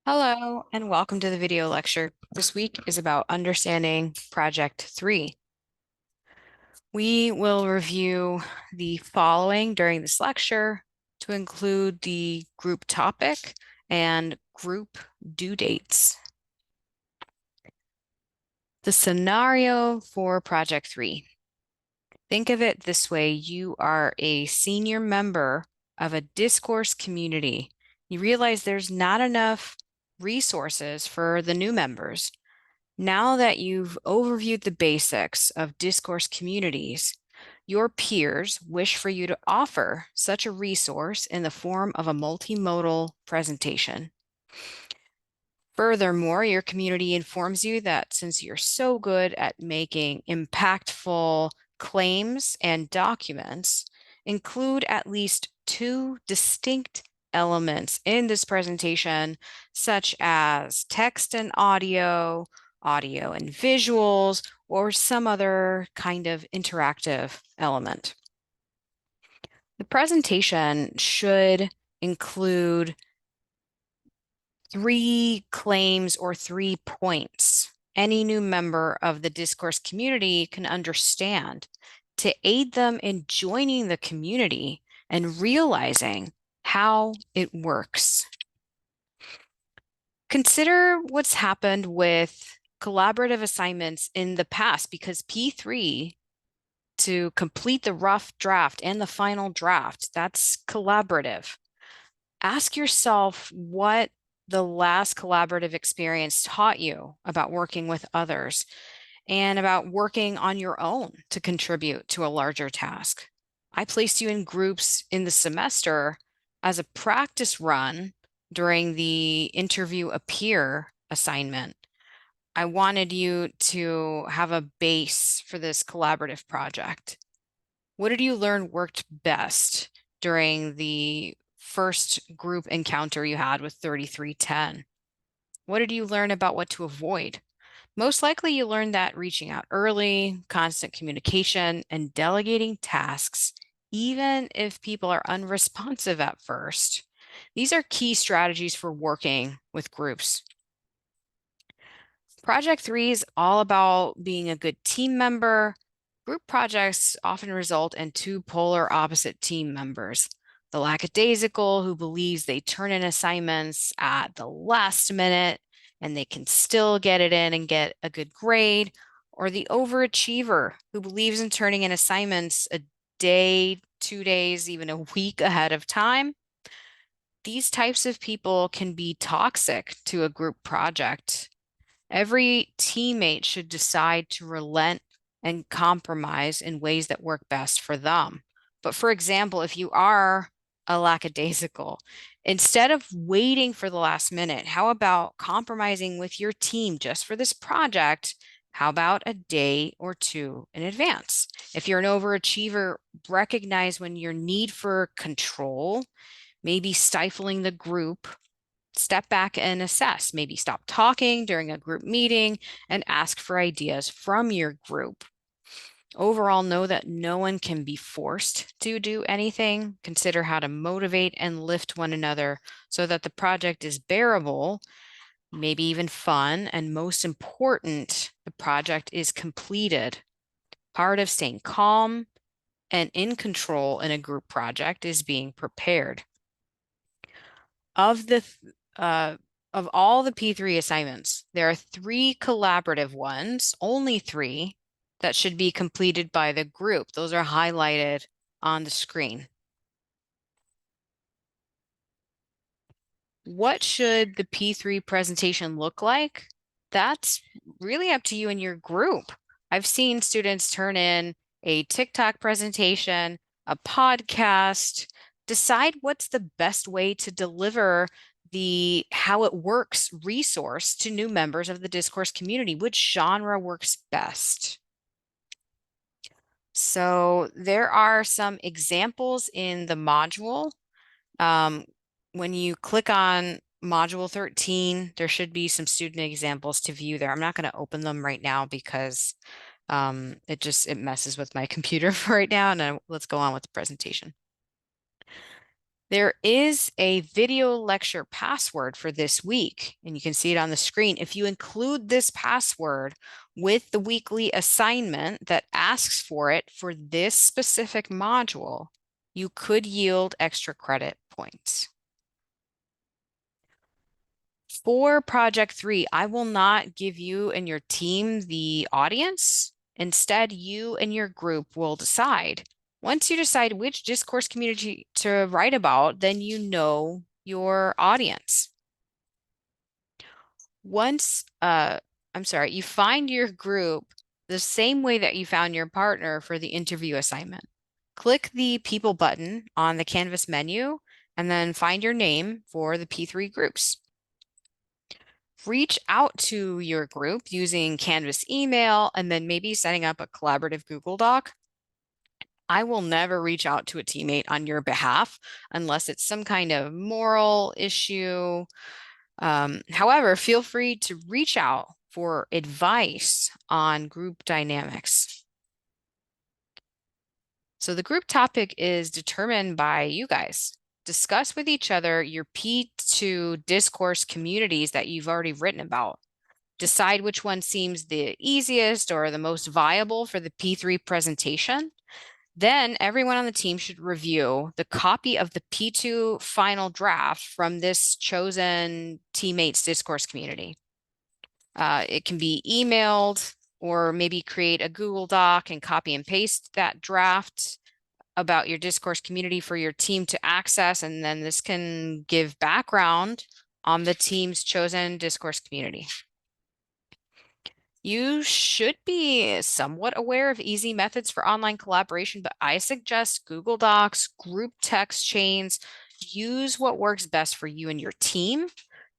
Hello and welcome to the video lecture. This week is about understanding Project 3. We will review the following during this lecture to include the group topic and group due dates. The scenario for Project 3. Think of it this way. You are a senior member of a discourse community. You realize there's not enough resources for the new members. Now that you've overviewed the basics of discourse communities, your peers wish for you to offer such a resource in the form of a multimodal presentation. Furthermore, your community informs you that since you're so good at making impactful claims and documents, include at least two distinct elements in this presentation, such as text and audio, audio and visuals, or some other kind of interactive element. The presentation should include 3 claims or 3 points any new member of the discourse community can understand to aid them in joining the community and realizing how it works. Consider what's happened with collaborative assignments in the past, because P3, to complete the rough draft and the final draft, that's collaborative. Ask yourself what the last collaborative experience taught you about working with others and about working on your own to contribute to a larger task. I placed you in groups in the semester as a practice run during the interview a peer assignment. I wanted you to have a base for this collaborative project. What did you learn worked best during the first group encounter you had with 3310? What did you learn about what to avoid? Most likely you learned that reaching out early, constant communication, and delegating tasks, even if people are unresponsive at first. These are key strategies for working with groups. Project 3 is all about being a good team member. Group projects often result in two polar opposite team members. The lackadaisical, who believes they turn in assignments at the last minute and they can still get it in and get a good grade, or the overachiever, who believes in turning in assignments a day, 2 days, even a week ahead of time. These types of people can be toxic to a group project. Every teammate should decide to relent and compromise in ways that work best for them. But for example, if you are a lackadaisical, instead of waiting for the last minute, how about compromising with your team just for this project? How about a day or two in advance? If you're an overachiever, recognize when your need for control may be stifling the group. Step back and assess. Maybe stop talking during a group meeting and ask for ideas from your group. Overall, know that no one can be forced to do anything. Consider how to motivate and lift one another so that the project is bearable, maybe even fun, and most important, the project is completed. Part of staying calm and in control in a group project is being prepared. Of the uh, of all the P3 assignments, there are 3 collaborative ones, only 3, that should be completed by the group. Those are highlighted on the screen. What should the P3 presentation look like? That's really up to you and your group. I've seen students turn in a TikTok presentation, a podcast, decide what's the best way to deliver the how it works resource to new members of the discourse community. Which genre works best? So there are some examples in the module. When you click on module 13, there should be some student examples to view there. I'm not going to open them right now because it messes with my computer for right now. And let's go on with the presentation. There is a video lecture password for this week, and you can see it on the screen. If you include this password with the weekly assignment that asks for it for this specific module, you could yield extra credit points. For project 3, I will not give you and your team the audience. Instead, you and your group will decide. Once you decide which discourse community to write about, then you know your audience. Once, you find your group the same way that you found your partner for the interview assignment. Click the People button on the Canvas menu and then find your name for the P3 groups. Reach out to your group using Canvas email and then maybe setting up a collaborative Google Doc. I will never reach out to a teammate on your behalf unless it's some kind of moral issue. However, feel free to reach out for advice on group dynamics. So the group topic is determined by you guys. Discuss with each other your P2 discourse communities that you've already written about. Decide which one seems the easiest or the most viable for the P3 presentation. Then everyone on the team should review the copy of the P2 final draft from this chosen teammates discourse community. It can be emailed or maybe create a Google Doc and copy and paste that draft about your discourse community for your team to access. And then this can give background on the team's chosen discourse community. You should be somewhat aware of easy methods for online collaboration, but I suggest Google Docs, group text chains. Use what works best for you and your team.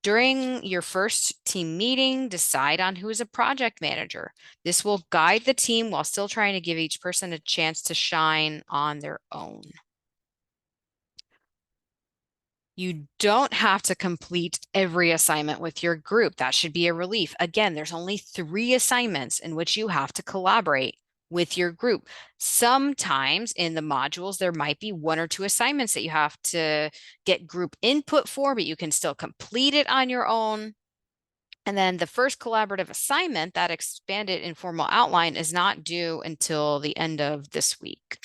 During your first team meeting, decide on who is a project manager. This will guide the team while still trying to give each person a chance to shine on their own. You don't have to complete every assignment with your group. That should be a relief. Again, there's only 3 assignments in which you have to collaborate with your group. Sometimes in the modules, there might be 1 or 2 assignments that you have to get group input for, but you can still complete it on your own. And then the first collaborative assignment, that expanded informal outline, is not due until the end of this week.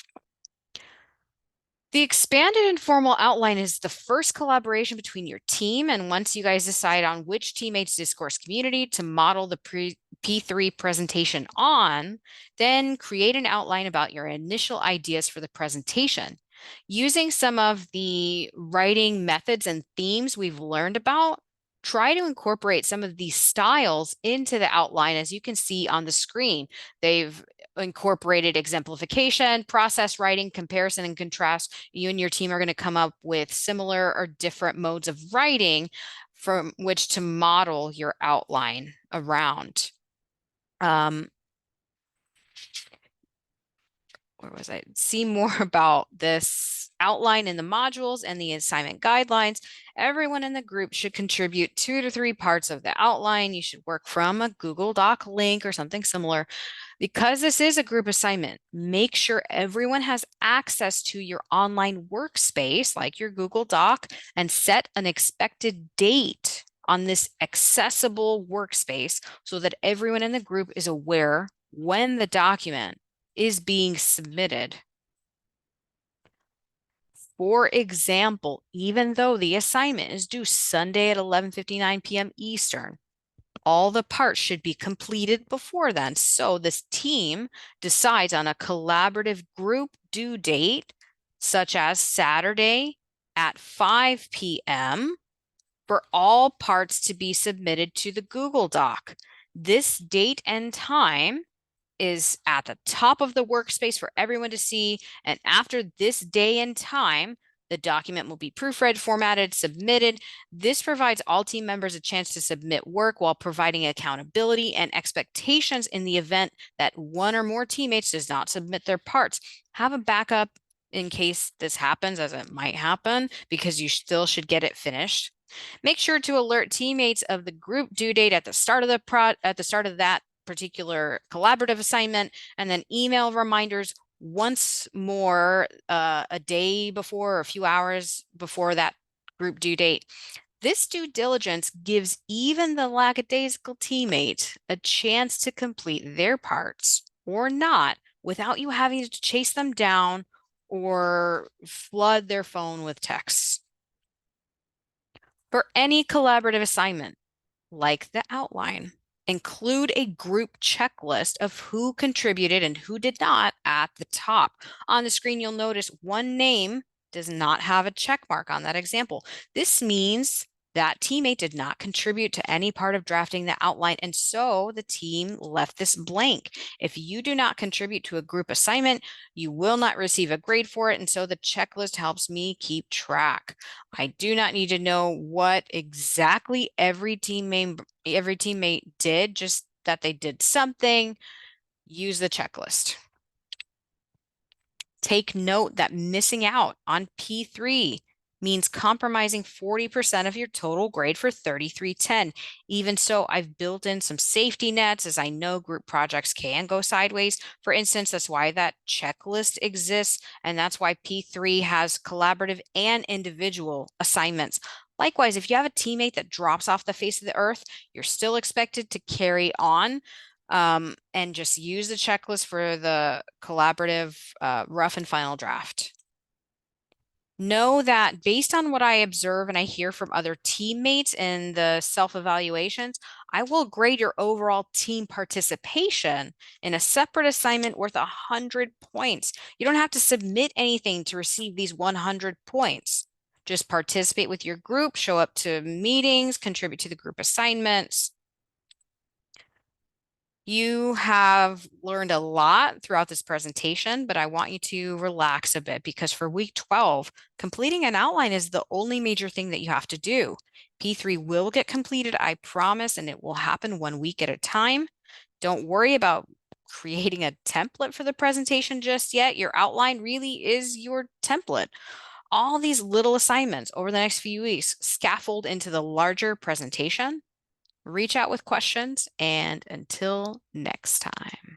The expanded informal outline is the first collaboration between your team, and once you guys decide on which teammates discourse community to model the P3 presentation on, then create an outline about your initial ideas for the presentation. Using some of the writing methods and themes we've learned about, try to incorporate some of these styles into the outline. As you can see on the screen, they've incorporated exemplification, process writing, comparison, and contrast. You and your team are going to come up with similar or different modes of writing from which to model your outline around. Where was I? See more about this outline in the modules and the assignment guidelines. Everyone in the group should contribute 2 to 3 parts of the outline. You should work from a Google Doc link or something similar. Because this is a group assignment, make sure everyone has access to your online workspace, like your Google Doc, and set an expected date on this accessible workspace so that everyone in the group is aware when the document is being submitted. For example, even though the assignment is due Sunday at 11:59 p.m. Eastern, all the parts should be completed before then. So this team decides on a collaborative group due date, such as Saturday at 5 p.m. for all parts to be submitted to the Google Doc. This date and time is at the top of the workspace for everyone to see. And after this day and time, the document will be proofread, formatted, submitted. This provides all team members a chance to submit work while providing accountability and expectations in the event that 1 or more teammates does not submit their parts. Have a backup in case this happens, as it might happen, because you still should get it finished. Make sure to alert teammates of the group due date at the start of that particular collaborative assignment, and then email reminders once more a day before or a few hours before that group due date. This due diligence gives even the lackadaisical teammate a chance to complete their parts or not without you having to chase them down or flood their phone with texts. For any collaborative assignment, like the outline, include a group checklist of who contributed and who did not at the top. On the screen, you'll notice one name does not have a check mark on that example. This means that teammate did not contribute to any part of drafting the outline, and so the team left this blank. If you do not contribute to a group assignment, you will not receive a grade for it, and so the checklist helps me keep track. I do not need to know what exactly every teammate did, just that they did something. Use the checklist. Take note that missing out on P3 means compromising 40% of your total grade for 3310. Even so, I've built in some safety nets as I know group projects can go sideways. For instance, that's why that checklist exists, and that's why P3 has collaborative and individual assignments. Likewise, if you have a teammate that drops off the face of the earth, you're still expected to carry on and just use the checklist for the collaborative rough and final draft. Know that based on what I observe and I hear from other teammates in the self-evaluations, I will grade your overall team participation in a separate assignment worth 100 points. You don't have to submit anything to receive these 100 points. Just participate with your group, show up to meetings, contribute to the group assignments. You have learned a lot throughout this presentation, but I want you to relax a bit because for week 12, completing an outline is the only major thing that you have to do. P3 will get completed, I promise, and it will happen 1 week at a time. Don't worry about creating a template for the presentation just yet. Your outline really is your template. All these little assignments over the next few weeks scaffold into the larger presentation. Reach out with questions, and until next time.